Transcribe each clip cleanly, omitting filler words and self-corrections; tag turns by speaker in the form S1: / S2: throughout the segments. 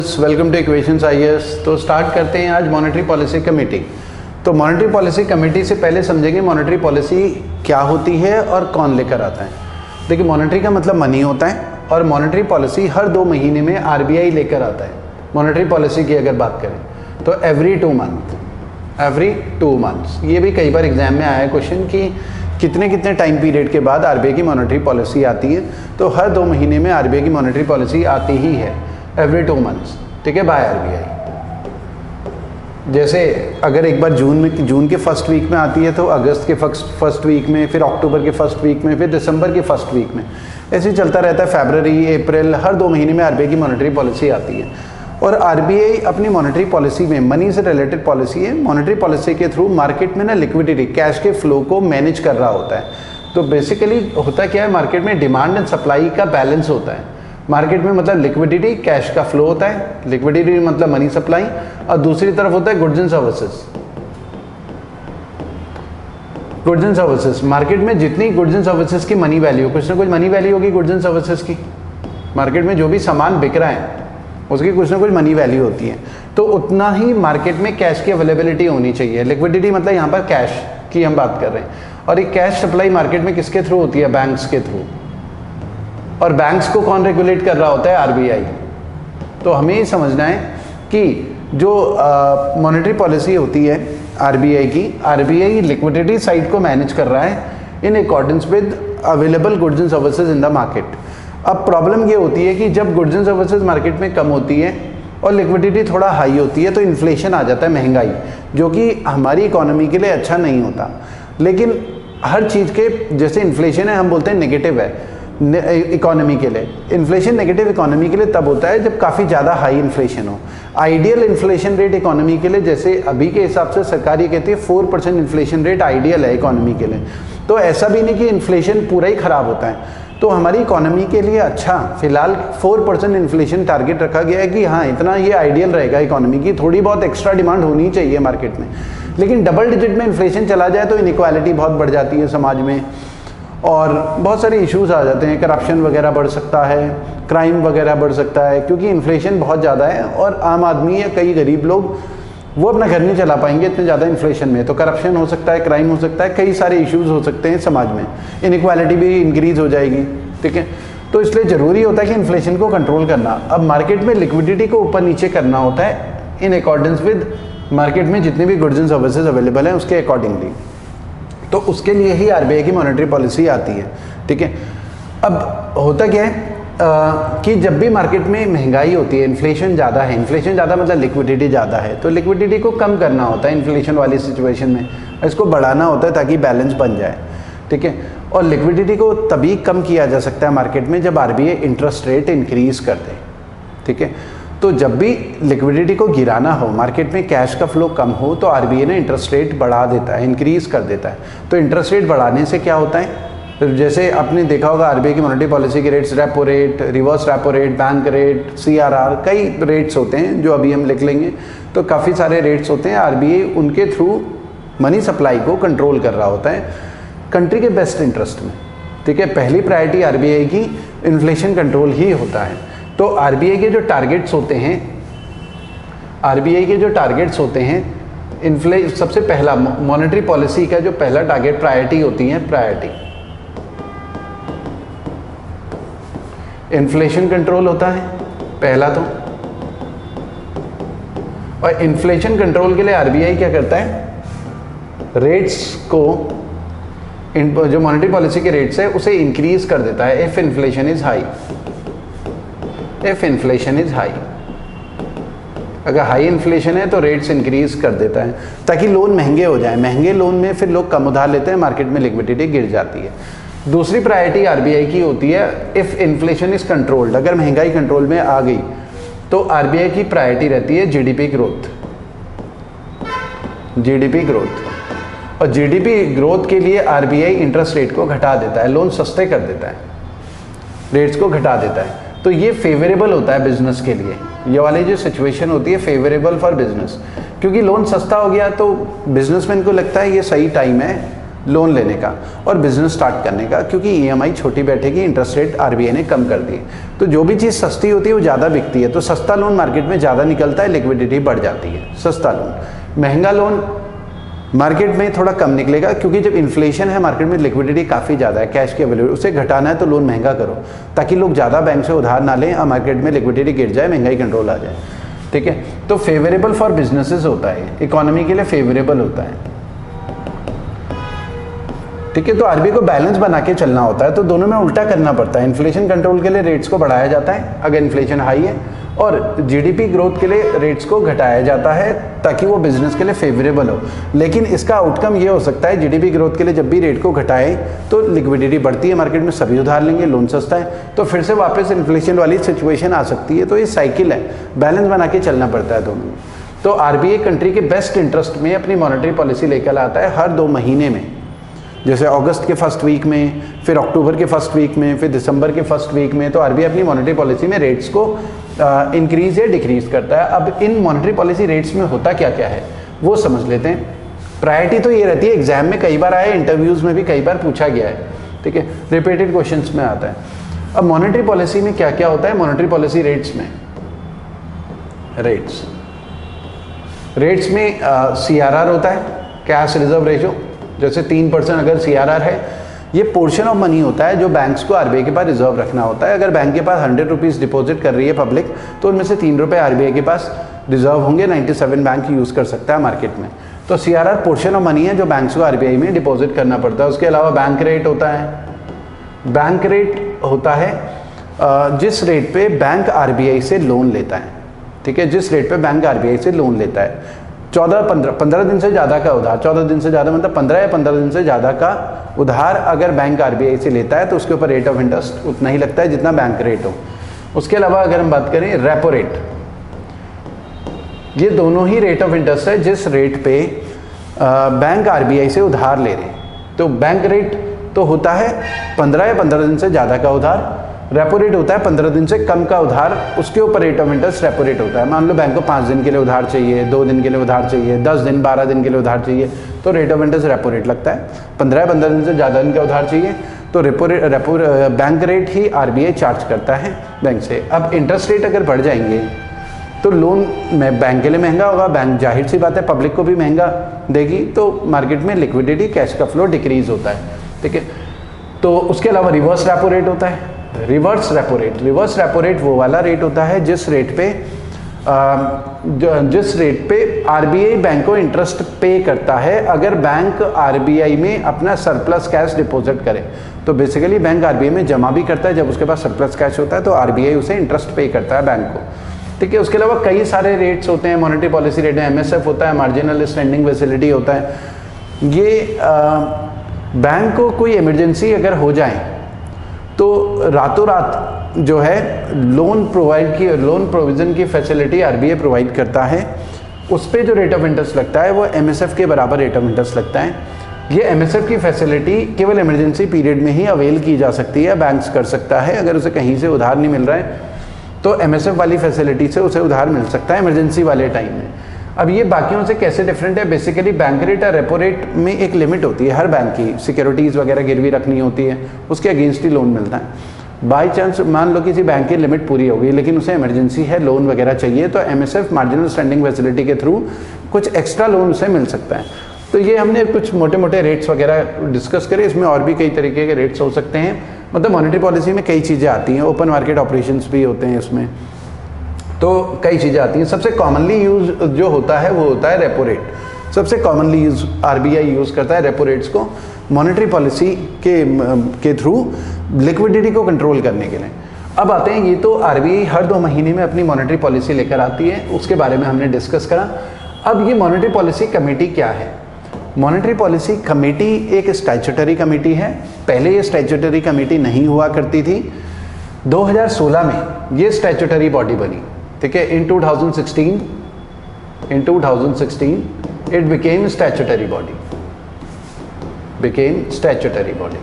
S1: Welcome two equations IAS. तो start करते हैं आज मॉनेटरी पॉलिसी कमेटी। तो मॉनेटरी पॉलिसी कमेटी से पहले समझेंगे मॉनेटरी पॉलिसी क्या होती है और कौन लेकर आता है। देखिए, मॉनेटरी का मतलब मनी होता है और मॉनेटरी पॉलिसी हर 2 महीने में आरबीआई लेकर आता है। मॉनेटरी पॉलिसी की अगर बात करें तो एवरी 2 मंथ्स, ये भी कई बार एग्जाम में आया है क्वेश्चन कि कितने कितने टाइम पीरियड के बाद आरबीआई की मॉनेटरी पॉलिसी आती है। तो हर 2 महीने में आरबीआई की मॉनेटरी पॉलिसी आती ही है, एवरी 2 मंथ्स, ठीक है, बाय आरबीआई। जैसे अगर एक बार जून के फर्स्ट वीक में आती है तो अगस्त के फर्स्ट वीक में, फिर अक्टूबर के फर्स्ट वीक में, फिर दिसंबर के फर्स्ट वीक में, ऐसे ही चलता रहता है। फरवरी, अप्रैल, हर 2 महीने में आरबीआई की मॉनेटरी पॉलिसी आती है। और आरबीआई अपनी मॉनेटरी पॉलिसी में मनी से रिलेटेड पॉलिसी है। मॉनेटरी पॉलिसी के थ्रू मार्केट में ना लिक्विडिटी, कैश के फ्लो को मैनेज कर रहा होता है। तो बेसिकली होता क्या है, मार्केट में डिमांड एंड सप्लाई का बैलेंस होता है। मार्केट में मतलब लिक्विडिटी, कैश का फ्लो होता है, लिक्विडिटी मतलब मनी सप्लाई, और दूसरी तरफ होता है goods and services. Goods and services, market में जितनी गुड्स एंड सर्विसेज की मनी वैल्यू, कुछ ना कुछ मनी वैल्यू होगी गुड्स एंड सर्विसेज की। मार्केट में जो भी सामान बिक रहा है उसकी कुछ ना कुछ मनी वैल्यू होती है। तो उतना ही मार्केट में कैश की अवेलेबिलिटी होनी चाहिए। लिक्विडिटी मतलब यहाँ पर कैश की हम बात कर रहे हैं। और ये कैश सप्लाई मार्केट में किसके थ्रू होती है? बैंक्स के थ्रू। और बैंक्स को कौन रेगुलेट कर रहा होता है? आरबीआई। तो हमें ये समझना है कि जो मॉनेटरी पॉलिसी होती है आरबीआई की, आरबीआई लिक्विडिटी साइड को मैनेज कर रहा है in accordance with available goods and services in the market. अब प्रॉब्लम ये होती है कि जब गुड्स एंड सर्विसेज मार्केट में कम होती है और लिक्विडिटी थोड़ा हाई होती है तो इन्फ्लेशन आ जाता है, महंगाई, जो कि हमारी इकोनॉमी के लिए अच्छा नहीं होता। लेकिन हर चीज़ के, जैसे इन्फ्लेशन है हम बोलते हैं नेगेटिव है इकोनॉमी के लिए। इन्फ्लेशन नेगेटिव इकोनॉमी के लिए तब होता है जब काफ़ी ज़्यादा हाई इन्फ्लेशन हो। आइडियल इन्फ्लेशन रेट इकोनॉमी के लिए, जैसे अभी के हिसाब से सरकार ये कहती है 4% इन्फ्लेशन रेट आइडियल है इकोनॉमी के लिए। तो ऐसा भी नहीं कि इन्फ्लेशन पूरा ही ख़राब होता है। तो हमारी इकोनॉमी के लिए अच्छा फिलहाल 4% इन्फ्लेशन टारगेट रखा गया है कि हाँ, इतना ये आइडियल रहेगा इकोनॉमी की। थोड़ी बहुत एक्स्ट्रा डिमांड होनी चाहिए मार्केट में, लेकिन डबल डिजिट में इन्फ्लेशन चला जाए तो इनइक्वालिटी बहुत बढ़ जाती है समाज में और बहुत सारे इश्यूज आ जाते हैं। करप्शन वगैरह बढ़ सकता है, क्राइम वगैरह बढ़ सकता है, क्योंकि इन्फ्लेशन बहुत ज़्यादा है और आम आदमी या कई गरीब लोग वो अपना घर नहीं चला पाएंगे इतने ज़्यादा इन्फ्लेशन में। तो करप्शन हो सकता है, क्राइम हो सकता है, कई सारे इश्यूज हो सकते हैं समाज में, इनइक्वालिटी भी इंक्रीज हो जाएगी, ठीक है। तो इसलिए ज़रूरी होता है कि इन्फ्लेशन को कंट्रोल करना। अब मार्केट में लिक्विडिटी को ऊपर नीचे करना होता है इन अकॉर्डेंस विद मार्केट में जितने भी गुड्स एंड सर्विसेज अवेलेबल हैं उसके अकॉर्डिंगली। तो उसके लिए ही आरबीआई की मॉनेटरी पॉलिसी आती है, ठीक है। अब होता क्या है कि जब भी मार्केट में महंगाई होती है, इन्फ्लेशन ज़्यादा है, इन्फ्लेशन ज़्यादा मतलब लिक्विडिटी ज़्यादा है, तो लिक्विडिटी को कम करना होता है इन्फ्लेशन वाली सिचुएशन में, इसको बढ़ाना होता है ताकि बैलेंस बन जाए, ठीक है। और लिक्विडिटी को तभी कम किया जा सकता है मार्केट में जब आरबीआई इंटरेस्ट रेट इंक्रीज कर दे, ठीक है। तो जब भी लिक्विडिटी को गिराना हो, मार्केट में कैश का फ्लो कम हो, तो आरबीआई ने इंटरेस्ट रेट बढ़ा देता है, इंक्रीज कर देता है। तो इंटरेस्ट रेट बढ़ाने से क्या होता है, जैसे आपने देखा होगा आरबीआई की मॉनेटरी पॉलिसी के rates, repo rate, reverse repo rate, bank rate, CRR, कई रेट्स होते हैं जो अभी हम लिख लेंगे। तो काफ़ी सारे रेट्स होते हैं, आरबीआई उनके थ्रू मनी सप्लाई को कंट्रोल कर रहा होता है कंट्री के बेस्ट इंटरेस्ट में, ठीक है। पहली प्रायोरिटी आरबीआई की इन्फ्लेशन कंट्रोल ही होता है। तो आरबीआई के जो टारगेट्स होते हैं, सबसे पहला मॉनेटरी पॉलिसी का जो पहला टारगेट, प्रायोरिटी होती है, प्रायोरिटी इन्फ्लेशन कंट्रोल होता है पहला। तो और इन्फ्लेशन कंट्रोल के लिए आरबीआई क्या करता है, रेट्स को, जो मॉनेटरी पॉलिसी के रेट्स है उसे इंक्रीज कर देता है इफ इन्फ्लेशन इज हाई। अगर हाई इन्फ्लेशन है तो रेट्स इंक्रीज कर देता है ताकि लोन महंगे हो जाए। महंगे लोन में फिर लोग कम उधार लेते हैं, मार्केट में लिक्विडिटी गिर जाती है। दूसरी प्रायोरिटी आरबीआई की होती है इफ इन्फ्लेशन इज कंट्रोल्ड। अगर महंगाई कंट्रोल में आ गई तो आरबीआई की प्रायोरिटी रहती है जीडीपी ग्रोथ। और जीडीपी ग्रोथ के लिए आरबीआई इंटरेस्ट रेट को घटा देता है, लोन सस्ते कर देता है, रेट्स को घटा देता है। तो ये फेवरेबल होता है बिजनेस के लिए। ये वाली जो सिचुएशन होती है फेवरेबल फॉर बिजनेस, क्योंकि लोन सस्ता हो गया तो बिजनेसमैन को लगता है ये सही टाइम है लोन लेने का और बिजनेस स्टार्ट करने का, क्योंकि ईएमआई छोटी बैठेगी, इंटरेस्ट रेट आरबीआई ने कम कर दी। तो जो भी चीज़ सस्ती होती है वो ज़्यादा बिकती है, तो सस्ता लोन मार्केट में ज़्यादा निकलता है, लिक्विडिटी बढ़ जाती है। सस्ता लोन, महंगा लोन मार्केट में थोड़ा कम निकलेगा, क्योंकि जब इन्फ्लेशन है मार्केट में लिक्विडिटी काफ़ी ज़्यादा है, कैश की अवेलेबिलिटी, उसे घटाना है तो लोन महंगा करो ताकि लोग ज़्यादा बैंक से उधार ना लें और मार्केट में लिक्विडिटी गिर जाए, महंगाई कंट्रोल आ जाए। ठीक है, तो फेवरेबल फॉर बिजनेसेस होता है, इकोनॉमी के लिए फेवरेबल होता है। ठीक है, तो आरबीआई को बैलेंस बना के चलना होता है, तो दोनों में उल्टा करना पड़ता है। इन्फ्लेशन कंट्रोल के लिए रेट्स को बढ़ाया जाता है अगर इन्फ्लेशन हाई है, और जीडीपी ग्रोथ के लिए रेट्स को घटाया जाता है ताकि वो बिजनेस के लिए फेवरेबल हो। लेकिन इसका आउटकम ये हो सकता है, जीडीपी ग्रोथ के लिए जब भी रेट को घटाए तो लिक्विडिटी बढ़ती है मार्केट में, सभी उधार लेंगे, लोन सस्ता है, तो फिर से वापस इन्फ्लेशन वाली सिचुएशन आ सकती है। तो ये साइकिल है, बैलेंस बना के चलना पड़ता है दोनों में। तो आरबीआई कंट्री के बेस्ट इंटरेस्ट में अपनी मॉनेटरी पॉलिसी लेकर आता है हर 2 महीने में, जैसे अगस्त के फर्स्ट वीक में, फिर अक्टूबर के फर्स्ट वीक में, फिर दिसंबर के फर्स्ट वीक में। तो आरबीआई अपनी मॉनेटरी पॉलिसी में रेट्स को इंक्रीज या डिक्रीज करता है। अब इन मॉनेटरी पॉलिसी रेट्स में होता क्या क्या है वो समझ लेते हैं। प्रायोरिटी तो ये रहती है, एग्जाम में कई बार आया, इंटरव्यूज में भी कई बार पूछा गया है, ठीक है, रिपीटेड क्वेश्चंस में आता है। अब मॉनेटरी पॉलिसी में क्या क्या होता है, मॉनेटरी पॉलिसी रेट्स में, रेट्स में सीआरआर होता है, कैश रिजर्व रेशो, जैसे 3% अगर सीआरआर है, ये पोर्शन ऑफ मनी होता है जो बैंक्स को आरबीआई के पास रिजर्व रखना होता है। अगर बैंक के पास 100 रुपीज़ डिपॉजिट कर रही है पब्लिक, तो उनमें से 3 रुपये आरबीआई के पास रिजर्व होंगे, 97 बैंक यूज़ कर सकता है मार्केट में। तो सीआरआर पोर्शन ऑफ मनी है जो बैंक्स को आरबीआई में डिपॉजिट करना पड़ता है। उसके अलावा बैंक रेट होता है, बैंक रेट होता है जिस रेट पे बैंक आरबीआई से लोन लेता है, ठीक है, जिस रेट पे बैंक आरबीआई से लोन लेता है। 15 दिन से ज़्यादा का उधार, 14 दिन से ज़्यादा मतलब 15 या 15 दिन से ज़्यादा का उधार अगर बैंक आरबीआई से लेता है तो उसके ऊपर रेट ऑफ इंटरेस्ट उतना ही लगता है जितना बैंक रेट हो। उसके अलावा अगर हम बात करें रेपो रेट, ये दोनों ही रेट ऑफ इंटरेस्ट है जिस रेट पे बैंक आरबीआई से उधार ले रहे हैं। तो बैंक रेट तो होता है 15 या 15 दिन से ज़्यादा का उधार, रेपो रेट होता है 15 दिन से कम का उधार, उसके ऊपर rate of interest repo rate होता है। मान लो बैंक को 5 दिन के लिए उधार चाहिए, 2 दिन के लिए उधार चाहिए, 10 दिन 12 दिन के लिए उधार चाहिए, तो rate of interest repo rate लगता है। 15 दिन से ज़्यादा दिन का उधार चाहिए तो बैंक रेट ही आरबीआई चार्ज करता है बैंक से। अब इंटरेस्ट रेट अगर बढ़ जाएंगे तो लोन में बैंक के लिए महंगा होगा, बैंक जाहिर सी बात है पब्लिक को भी महंगा देगी, तो मार्केट में लिक्विडिटी, कैश का फ्लो डिक्रीज होता है, ठीक है। तो उसके अलावा रिवर्स रेपो रेट होता है, रिवर्स रेपो रेट वो वाला रेट होता है जिस रेट पे आरबीआई बैंक को इंटरेस्ट पे करता है अगर बैंक आरबीआई में अपना सरप्लस कैश डिपॉजिट करे। तो बेसिकली बैंक आरबीआई में जमा भी करता है, जब उसके पास सरप्लस कैश होता है तो आरबीआई उसे इंटरेस्ट पे करता है बैंक को, ठीक है। उसके अलावा कई सारे रेट्स होते हैं, मॉनेटरी पॉलिसी रेट है, एमएसएफ होता है, मार्जिनल स्टैंडिंग फैसिलिटी होता है। ये बैंक को कोई इमरजेंसी अगर हो जाए तो रातों रात जो है लोन प्रोविजन की फैसिलिटी आरबीआई प्रोवाइड करता है। उस पर जो रेट ऑफ इंटरेस्ट लगता है वो एमएसएफ के बराबर रेट ऑफ इंटरेस्ट लगता है। ये एमएसएफ की फैसिलिटी केवल इमरजेंसी पीरियड में ही अवेल की जा सकती है, बैंक्स कर सकता है। अगर उसे कहीं से उधार नहीं मिल रहा है तो एमएसएफ वाली फैसिलिटी से उसे उधार मिल सकता है इमरजेंसी वाले टाइम में। अब ये बाकियों से कैसे डिफरेंट है, बेसिकली बैंक रेट और रेपो रेट में एक लिमिट होती है हर बैंक की, सिक्योरिटीज़ वगैरह गिरवी रखनी होती है, उसके अगेंस्ट ही लोन मिलता है। बाई चांस मान लो किसी बैंक की लिमिट पूरी हो गई लेकिन उसे इमरजेंसी है, लोन वगैरह चाहिए, तो एमएसएफ मार्जिनल स्टैंडिंग फैसिलिटी के थ्रू कुछ एक्स्ट्रा लोन उसे मिल सकता है। तो ये हमने कुछ मोटे मोटे रेट्स वगैरह डिस्कस करे, इसमें और भी कई तरीके के रेट्स हो सकते हैं। मतलब मॉनेटरी पॉलिसी में कई चीज़ें आती हैं, ओपन मार्केट ऑपरेशंस भी होते हैं इसमें, तो कई चीज़ें आती हैं। सबसे कॉमनली यूज जो होता है वो होता है रेपो रेट। सबसे कॉमनली यूज आरबीआई यूज़ करता है रेपो रेट्स को मॉनेटरी पॉलिसी के थ्रू लिक्विडिटी को कंट्रोल करने के लिए। अब आते हैं, ये तो आरबीआई हर 2 महीने में अपनी मॉनेटरी पॉलिसी लेकर आती है, उसके बारे में हमने डिस्कस करा। अब ये मॉनेटरी पॉलिसी कमेटी क्या है? मॉनेटरी पॉलिसी कमेटी एक स्टैट्यूटरी कमेटी है। पहले ये स्टैट्यूटरी कमेटी नहीं हुआ करती थी, 2016 में ये स्टैट्यूटरी बॉडी बनी, ठीक है। इन 2016 इट बिकेम स्टैट्यूटरी बॉडी।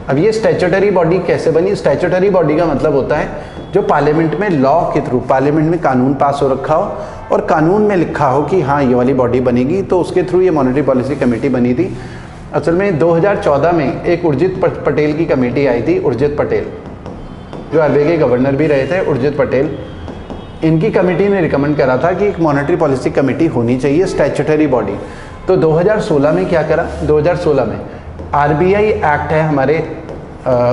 S1: अब ये स्टैट्यूटरी बॉडी कैसे बनी? स्टैट्यूटरी बॉडी का मतलब होता है जो पार्लियामेंट में लॉ के थ्रू, पार्लियामेंट में कानून पास हो रखा हो और कानून में लिखा हो कि हाँ ये वाली बॉडी बनेगी, तो उसके थ्रू ये मॉनेटरी पॉलिसी कमेटी बनी थी। असल में 2014 में एक उर्जित पटेल की कमेटी आई थी, उर्जित पटेल जो आरबीआई के गवर्नर भी रहे थे, उर्जित पटेल। इनकी कमेटी ने रिकमेंड करा था कि एक मॉनेटरी पॉलिसी कमेटी होनी चाहिए, स्टैट्यूटरी बॉडी। तो 2016 में क्या करा, 2016 में आरबीआई एक्ट है हमारे,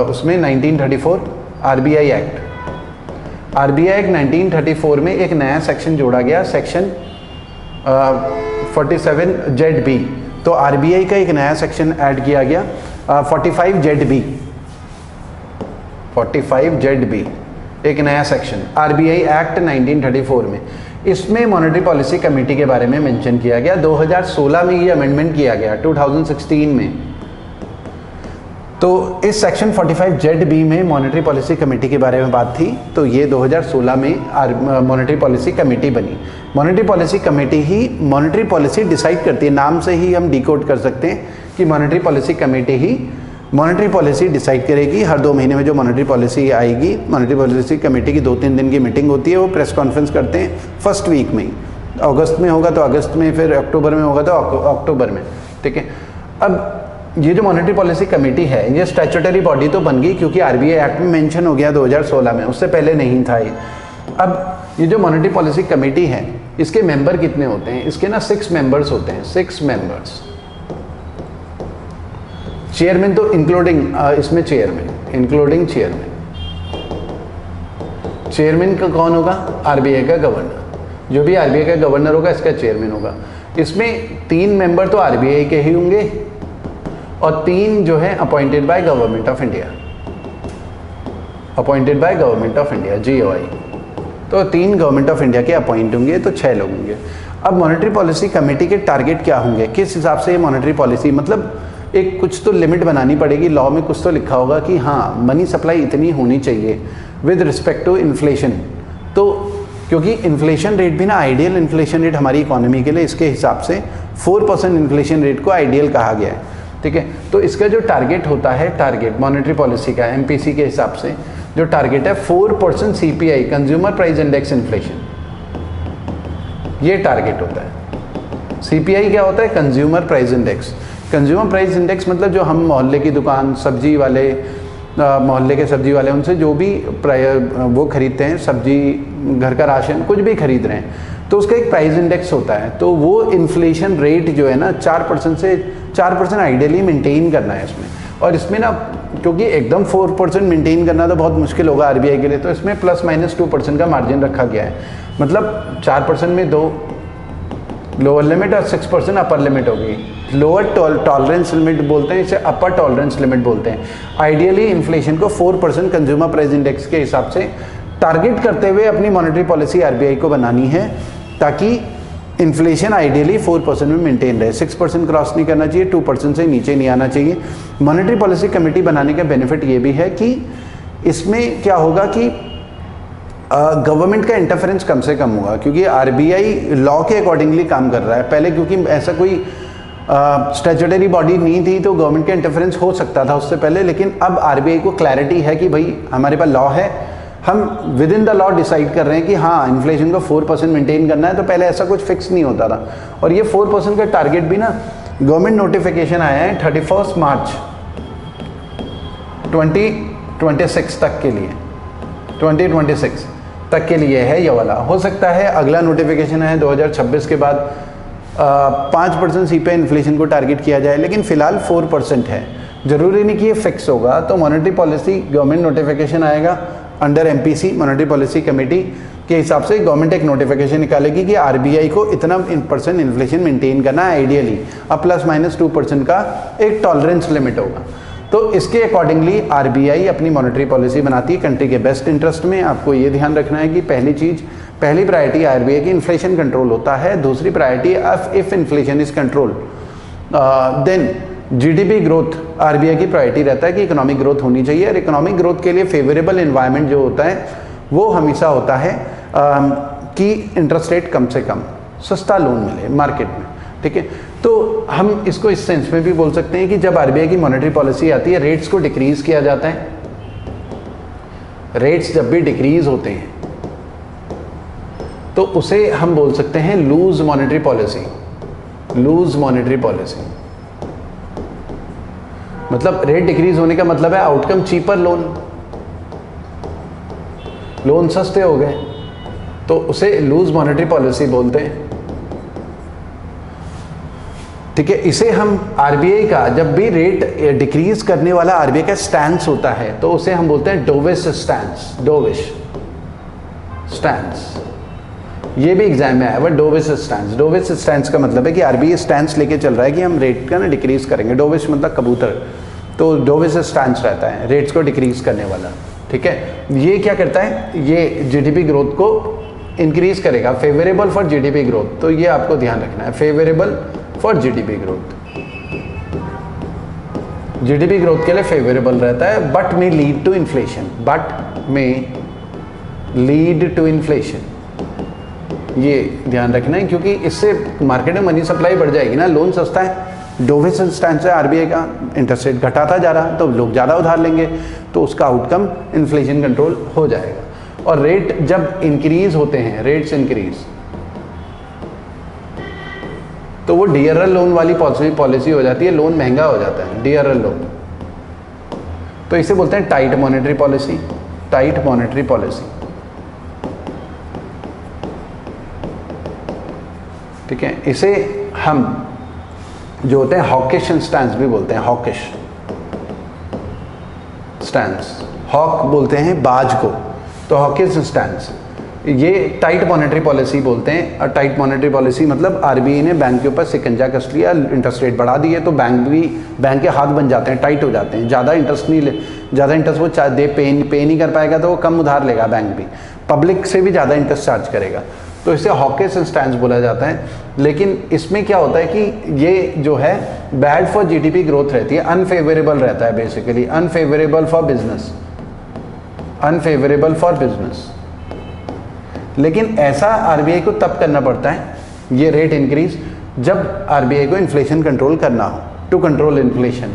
S1: उसमें 1934 आरबीआई एक्ट, आरबीआई एक्ट 1934 में एक नया सेक्शन जोड़ा गया, सेक्शन 47ZB। तो आरबीआई का एक नया सेक्शन ऐड किया गया 45ZB, 45ZB एक नया सेक्शन आरबीआई एक्ट 1934 में। इसमें मॉनेटरी पॉलिसी कमेटी के बारे में मेंशन किया गया। 2016 में ये अमेंडमेंट किया गया, 2016 में। तो इस सेक्शन 45ZB में मॉनेटरी पॉलिसी कमेटी के बारे में बात थी। तो ये 2016 में मॉनेटरी पॉलिसी कमेटी बनी। मॉनेटरी पॉलिसी कमेटी ही मॉनेटरी पॉलिसी डिसाइड करती है, नाम से ही हम डिकोड कर सकते हैं कि मॉनेटरी पॉलिसी कमेटी ही मॉनेटरी पॉलिसी डिसाइड करेगी। हर 2 महीने में जो मॉनेटरी पॉलिसी आएगी, मॉनेटरी पॉलिसी कमेटी की 2-3 दिन की मीटिंग होती है, वो प्रेस कॉन्फ्रेंस करते हैं फर्स्ट वीक में ही। अगस्त में होगा तो अगस्त में, फिर अक्टूबर में होगा तो अक्टूबर में, ठीक है। अब ये जो मॉनेटरी पॉलिसी कमेटी है, ये स्टैट्यूटरी बॉडी तो बन गई क्योंकि आरबीआई एक्ट में मेंशन हो गया 2016 में, उससे पहले नहीं था ये। अब ये जो मॉनेटरी पॉलिसी कमेटी है, इसके मेंबर कितने होते हैं? इसके ना 6 मेंबर्स होते हैं, 6 मेंबर्स। चेयरमैन तो इंक्लूडिंग इसमें चेयरमैन, इंक्लूडिंग चेयरमैन। चेयरमैन का कौन होगा? आरबीआई का गवर्नर। जो भी आरबीआई का गवर्नर होगा, इसका चेयरमैन होगा। इसमें 3 मेंबर तो आरबीआई के ही होंगे और 3 जो है appointed by government of India, appointed by government of India, GOI। तो 3 गवर्नमेंट ऑफ इंडिया के अपॉइंट होंगे, तो 6 लोग होंगे। अब मॉनेटरी पॉलिसी कमेटी के टारगेट क्या होंगे, किस हिसाब से ये मॉनेटरी पॉलिसी, मतलब एक कुछ तो लिमिट बनानी पड़ेगी, लॉ में कुछ तो लिखा होगा कि हाँ मनी सप्लाई इतनी होनी चाहिए विद रिस्पेक्ट टू इन्फ्लेशन। तो क्योंकि इन्फ्लेशन रेट भी ना आइडियल इन्फ्लेशन रेट हमारी इकोनॉमी के लिए, इसके हिसाब से 4% इन्फ्लेशन रेट को आइडियल कहा गया है, ठीक है। तो इसका जो टारगेट होता है, टारगेट मॉनेटरी पॉलिसी का MPC के हिसाब से जो टारगेट है 4% CPI, consumer price index inflation, ये टारगेट होता है। CPI क्या होता है? Consumer price index. Consumer price index मतलब जो हम मोहल्ले की दुकान, सब्जी वाले, मोहल्ले के सब्जी वाले, उनसे जो भी वो खरीदते हैं, सब्जी, घर का राशन, कुछ भी खरीद रहे हैं, तो उसका एक प्राइस इंडेक्स होता है। तो वो इन्फ्लेशन रेट जो है ना 4% से 4% आइडियली मेंटेन करना है इसमें। और इसमें ना क्योंकि एकदम 4% मेंटेन करना तो बहुत मुश्किल होगा आरबीआई के लिए, तो इसमें ±2% का मार्जिन रखा गया है। मतलब 4% में 2 लोअर लिमिट और 6% अपर लिमिट होगी। लोअर टॉलरेंस लिमिट बोलते हैं इसे, अपर टॉलरेंस लिमिट बोलते हैं। आइडियली इन्फ्लेशन को 4% कंज्यूमर प्राइस इंडेक्स के हिसाब से टारगेट करते हुए अपनी मॉनेटरी पॉलिसी आरबीआई को बनानी है, ताकि इन्फ्लेशन आइडियली 4% में मेंटेन रहे। 6% क्रॉस नहीं करना चाहिए, 2% से नीचे नहीं आना चाहिए। मॉनेटरी पॉलिसी कमेटी बनाने का बेनिफिट ये भी है कि इसमें क्या होगा कि गवर्नमेंट का इंटरफेरेंस कम से कम होगा, क्योंकि आरबीआई लॉ के अकॉर्डिंगली काम कर रहा है। पहले क्योंकि ऐसा कोई स्टैट्यूटरी बॉडी नहीं थी, तो गवर्नमेंट का इंटरफेरेंस हो सकता था उससे पहले, लेकिन अब आरबीआई को क्लैरिटी है कि भाई हमारे पास लॉ है, हम with in the law decide कर रहे हैं कि हाँ इन्फ्लेशन को 4% मेंटेन करना है। तो पहले ऐसा कुछ फिक्स नहीं होता था। और ये 4% का टारगेट भी ना गवर्नमेंट नोटिफिकेशन आया है 31 मार्च 2026 तक के लिए, 2026 तक के लिए है ये वाला। हो सकता है अगला नोटिफिकेशन है 2026 के बाद 5% CPI इन्फ्लेशन को टारगेट किया जाए, लेकिन फिलहाल 4% है। जरूरी नहीं कि ये फिक्स होगा। तो मॉनेटरी पॉलिसी गवर्नमेंट नोटिफिकेशन आएगा under MPC, monetary policy committee के हिसाब से गवर्नमेंट एक नोटिफिकेशन निकालेगी कि आरबीआई को इतना % इन्फ्लेशन मेंटेन करना है आइडियली, अब ±2% का एक टॉलरेंस लिमिट होगा। तो इसके अकॉर्डिंगली आरबीआई अपनी मॉनेटरी पॉलिसी बनाती है कंट्री के बेस्ट इंटरेस्ट में। आपको ये ध्यान रखना है कि पहली प्रायोरिटी आरबीआई की इन्फ्लेशन कंट्रोल होता है। दूसरी priority if inflation is control then GDP growth RBI की प्रायोरिटी रहता है कि इकोनॉमिक ग्रोथ होनी चाहिए। और इकोनॉमिक ग्रोथ के लिए फेवरेबल एनवायरनमेंट जो होता है वो हमेशा होता है कि इंटरेस्ट रेट कम से कम, सस्ता लोन मिले मार्केट में, ठीक है। तो हम इसको इस सेंस में भी बोल सकते हैं कि जब आरबीआई की मॉनेटरी पॉलिसी आती है, रेट्स को डिक्रीज किया जाता है। रेट्स जब भी डिक्रीज होते हैं तो उसे हम बोल सकते हैं loose monetary policy, loose monetary policy. मतलब रेट डिक्रीज होने का मतलब है आउटकम चीपर लोन सस्ते हो गए, तो उसे लूज मॉनेटरी पॉलिसी बोलते हैं। ठीक है, इसे हम आरबीआई का जब भी रेट डिक्रीज करने वाला आरबीआई का स्टैंस होता है तो उसे हम बोलते हैं डोविश स्टैंस। डोविश स्टैंस, ये भी एग्जाम में आया हुआ, डोविश स्टैंस। डोविश स्टैंस का मतलब है कि आरबीआई स्टैंस लेके चल रहा है कि हम रेट का ना डिक्रीज करेंगे। डोविश मतलब कबूतर, तो डोविश स्टैंस रहता है रेट्स को डिक्रीज करने वाला। ठीक है, ये क्या करता है, ये जीडीपी ग्रोथ को इंक्रीज करेगा, फेवरेबल फॉर जीडीपी ग्रोथ। तो ये आपको ध्यान रखना है, favourable for GDP growth. GDP growth के लिए फेवरेबल रहता है, बट में लीड टू इन्फ्लेशन, बट में लीड टू इन्फ्लेशन, ये ध्यान रखना है, क्योंकि इससे मार्केट में मनी सप्लाई बढ़ जाएगी ना। लोन सस्ता है, डोविश स्टैंस है आरबीआई का, इंटरेस्ट रेट घटाता जा रहा, तो लोग ज़्यादा उधार लेंगे, तो उसका आउटकम इन्फ्लेशन कंट्रोल हो जाएगा। और रेट जब इंक्रीज होते हैं, रेट्स इंक्रीज, तो वो डीआरएल लोन वाली पॉलिसी हो जाती है, लोन महंगा हो जाता है, डीआरएल लोन। तो इसे बोलते हैं tight monetary policy, tight monetary policy. ठीक है, इसे हम जो होते हैं हॉकिश स्टैंस भी बोलते हैं, हॉकिश स्टैंस, हॉक बोलते हैं बाज को, तो हॉकिश स्टैंस, ये टाइट मॉनेटरी पॉलिसी बोलते हैं। और टाइट मॉनेटरी पॉलिसी मतलब आरबीआई ने बैंक के ऊपर शिकंजा कस लिया, इंटरेस्ट रेट बढ़ा दिए, तो बैंक के हाथ बन जाते हैं, टाइट हो जाते हैं, ज़्यादा इंटरेस्ट वो पे नहीं कर पाएगा, तो वो कम उधार लेगा बैंक भी, पब्लिक से भी ज़्यादा इंटरेस्ट चार्ज करेगा, तो इसे हॉकिश स्टैंस बोला जाता है। लेकिन इसमें क्या होता है कि ये जो है बैड फॉर जीडीपी ग्रोथ रहती है, अनफेवरेबल रहता है, basically unfavourable for business, unfavourable for business. लेकिन ऐसा आरबीआई को तब करना पड़ता है, ये रेट इंक्रीज, जब आरबीआई को इन्फ्लेशन कंट्रोल करना हो, to control inflation,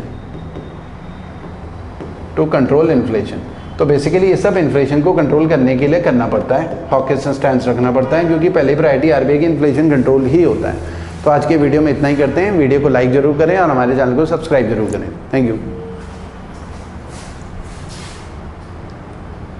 S1: to control inflation. तो बेसिकली ये सब इन्फ्लेशन को कंट्रोल करने के लिए करना पड़ता है, हॉकिश स्टैंस रखना पड़ता है, क्योंकि पहली प्रायोरिटी आरबीआई की इन्फ्लेशन कंट्रोल ही होता है। तो आज के वीडियो में इतना ही करते हैं, वीडियो को लाइक जरूर करें और हमारे चैनल को सब्सक्राइब जरूर करें। Thank you.